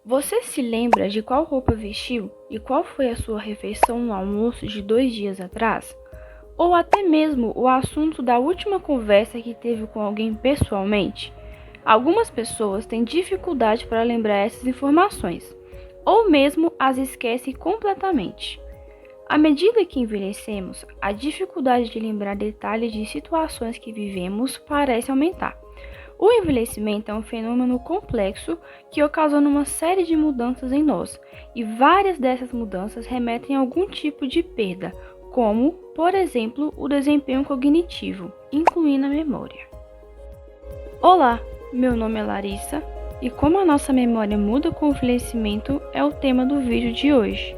Você se lembra de qual roupa vestiu e qual foi a sua refeição no almoço de 2 dias atrás? Ou até mesmo o assunto da última conversa que teve com alguém pessoalmente? Algumas pessoas têm dificuldade para lembrar essas informações, ou mesmo as esquecem completamente. À medida que envelhecemos, a dificuldade de lembrar detalhes de situações que vivemos parece aumentar. O envelhecimento é um fenômeno complexo que ocasiona uma série de mudanças em nós, e várias dessas mudanças remetem a algum tipo de perda, como, por exemplo, o desempenho cognitivo, incluindo a memória. Olá, meu nome é Larissa, e como a nossa memória muda com o envelhecimento é o tema do vídeo de hoje.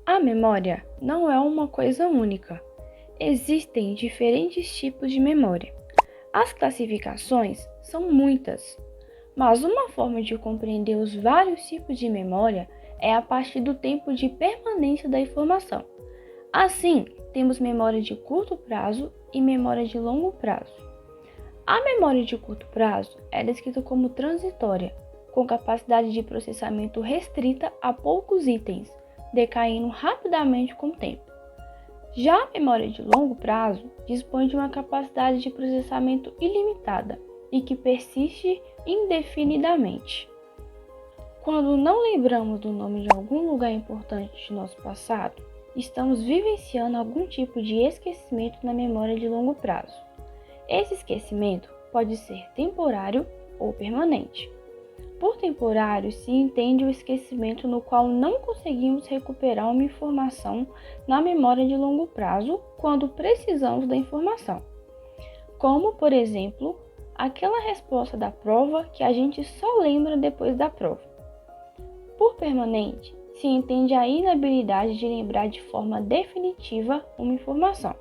A memória não é uma coisa única. Existem diferentes tipos de memória. As classificações são muitas, mas uma forma de compreender os vários tipos de memória é a partir do tempo de permanência da informação. Assim, temos memória de curto prazo e memória de longo prazo. A memória de curto prazo é descrita como transitória, com capacidade de processamento restrita a poucos itens, decaindo rapidamente com o tempo. Já a memória de longo prazo dispõe de uma capacidade de processamento ilimitada e que persiste indefinidamente. Quando não lembramos do nome de algum lugar importante de nosso passado, estamos vivenciando algum tipo de esquecimento na memória de longo prazo. Esse esquecimento pode ser temporário ou permanente. Por temporário se entende o esquecimento no qual não conseguimos recuperar uma informação na memória de longo prazo quando precisamos da informação. Como, por exemplo, aquela resposta da prova que a gente só lembra depois da prova. Por permanente se entende a inabilidade de lembrar de forma definitiva uma informação.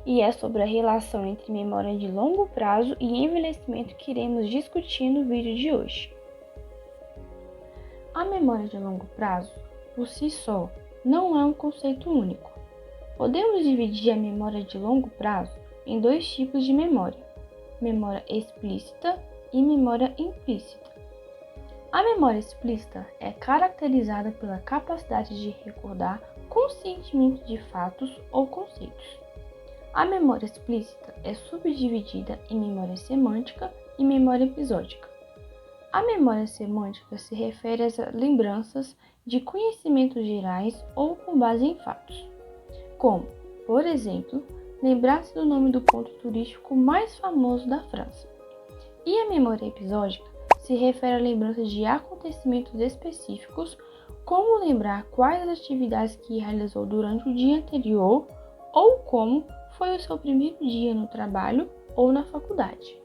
E é sobre a relação entre memória de longo prazo e envelhecimento que iremos discutir no vídeo de hoje. A memória de longo prazo, por si só, não é um conceito único. Podemos dividir a memória de longo prazo em dois tipos de memória: memória explícita e memória implícita. A memória explícita é caracterizada pela capacidade de recordar conscientemente de fatos ou conceitos. A memória explícita é subdividida em memória semântica e memória episódica. A memória semântica se refere às lembranças de conhecimentos gerais ou com base em fatos, como, por exemplo, lembrar-se do nome do ponto turístico mais famoso da França. E a memória episódica se refere a lembranças de acontecimentos específicos, como lembrar quais as atividades que realizou durante o dia anterior ou como foi o seu primeiro dia no trabalho ou na faculdade.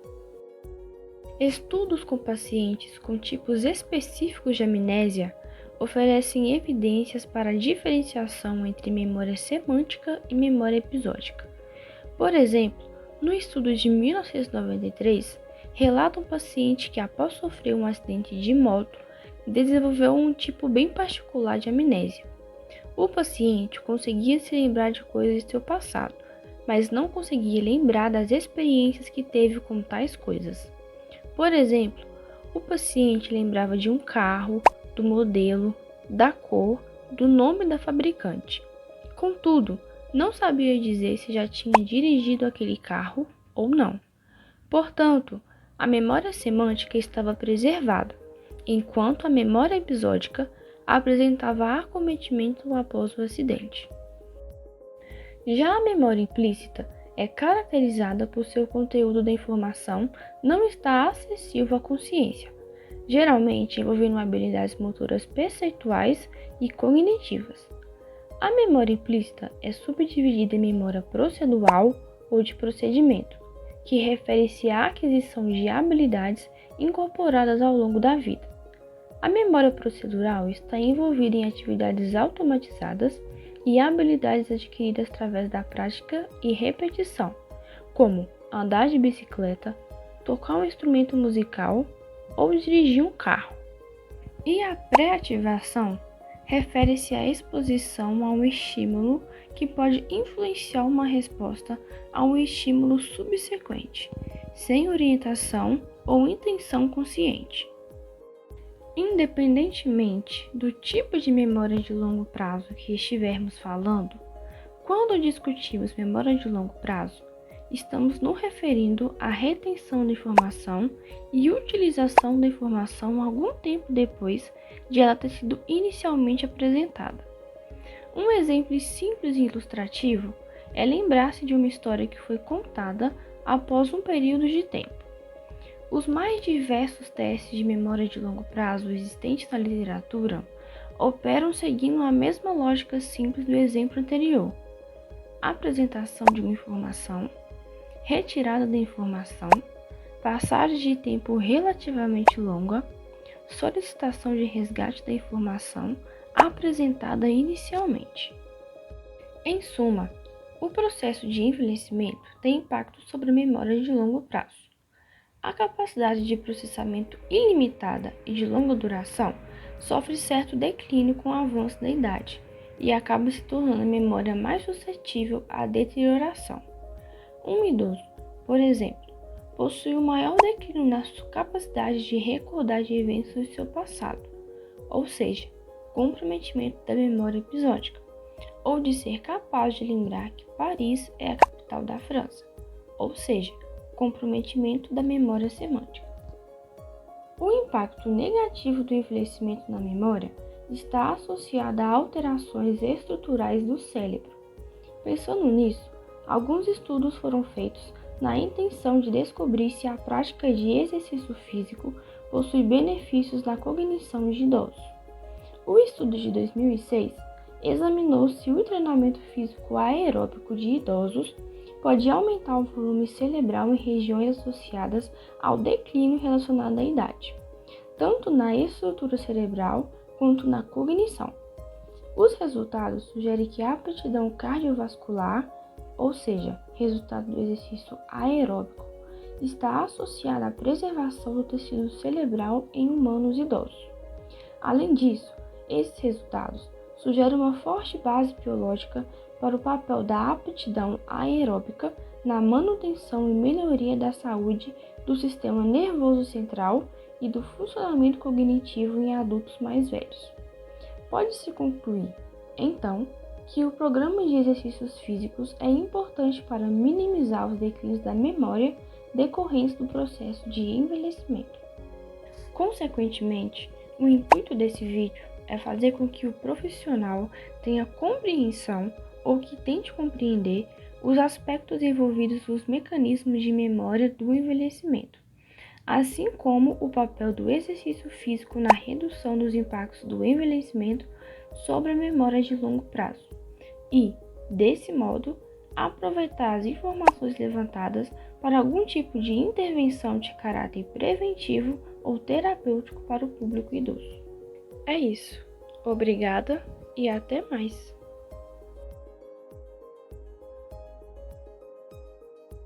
Estudos com pacientes com tipos específicos de amnésia oferecem evidências para a diferenciação entre memória semântica e memória episódica. Por exemplo, no estudo de 1993, relata um paciente que, após sofrer um acidente de moto, desenvolveu um tipo bem particular de amnésia. O paciente conseguia se lembrar de coisas de seu passado, mas não conseguia lembrar das experiências que teve com tais coisas. Por exemplo, o paciente lembrava de um carro, do modelo, da cor, do nome da fabricante. Contudo, não sabia dizer se já tinha dirigido aquele carro ou não. Portanto, a memória semântica estava preservada, enquanto a memória episódica apresentava acometimento após o acidente. Já a memória implícita é caracterizada por seu conteúdo da informação não estar acessível à consciência, geralmente envolvendo habilidades motoras perceptuais e cognitivas. A memória implícita é subdividida em memória procedural ou de procedimento, que refere-se à aquisição de habilidades incorporadas ao longo da vida. A memória procedural está envolvida em atividades automatizadas e habilidades adquiridas através da prática e repetição, como andar de bicicleta, tocar um instrumento musical ou dirigir um carro. E a pré-ativação refere-se à exposição a um estímulo que pode influenciar uma resposta a um estímulo subsequente, sem orientação ou intenção consciente. Independentemente do tipo de memória de longo prazo que estivermos falando, quando discutimos memória de longo prazo, estamos nos referindo à retenção da informação e utilização da informação algum tempo depois de ela ter sido inicialmente apresentada. Um exemplo simples e ilustrativo é lembrar-se de uma história que foi contada após um período de tempo. Os mais diversos testes de memória de longo prazo existentes na literatura operam seguindo a mesma lógica simples do exemplo anterior: apresentação de uma informação, retirada da informação, passagem de tempo relativamente longa, solicitação de resgate da informação apresentada inicialmente. Em suma, o processo de envelhecimento tem impacto sobre a memória de longo prazo. A capacidade de processamento ilimitada e de longa duração sofre certo declínio com o avanço da idade e acaba se tornando a memória mais suscetível à deterioração. Um idoso, por exemplo, possui um maior declínio na sua capacidade de recordar de eventos do seu passado, ou seja, comprometimento da memória episódica, ou de ser capaz de lembrar que Paris é a capital da França, ou seja, comprometimento da memória semântica. O impacto negativo do envelhecimento na memória está associado a alterações estruturais do cérebro. Pensando nisso, alguns estudos foram feitos na intenção de descobrir se a prática de exercício físico possui benefícios na cognição de idosos. O estudo de 2006 examinou se o treinamento físico aeróbico de idosos pode aumentar o volume cerebral em regiões associadas ao declínio relacionado à idade, tanto na estrutura cerebral quanto na cognição. Os resultados sugerem que a aptidão cardiovascular, ou seja, resultado do exercício aeróbico, está associada à preservação do tecido cerebral em humanos idosos. Além disso, esses resultados sugerem uma forte base biológica para o papel da aptidão aeróbica na manutenção e melhoria da saúde do sistema nervoso central e do funcionamento cognitivo em adultos mais velhos. Pode-se concluir, então, que o programa de exercícios físicos é importante para minimizar os declínios da memória decorrentes do processo de envelhecimento. Consequentemente, o intuito desse vídeo é fazer com que o profissional tenha compreensão ou que tente compreender os aspectos envolvidos nos mecanismos de memória do envelhecimento, assim como o papel do exercício físico na redução dos impactos do envelhecimento sobre a memória de longo prazo e, desse modo, aproveitar as informações levantadas para algum tipo de intervenção de caráter preventivo ou terapêutico para o público idoso. É isso. Obrigada e até mais!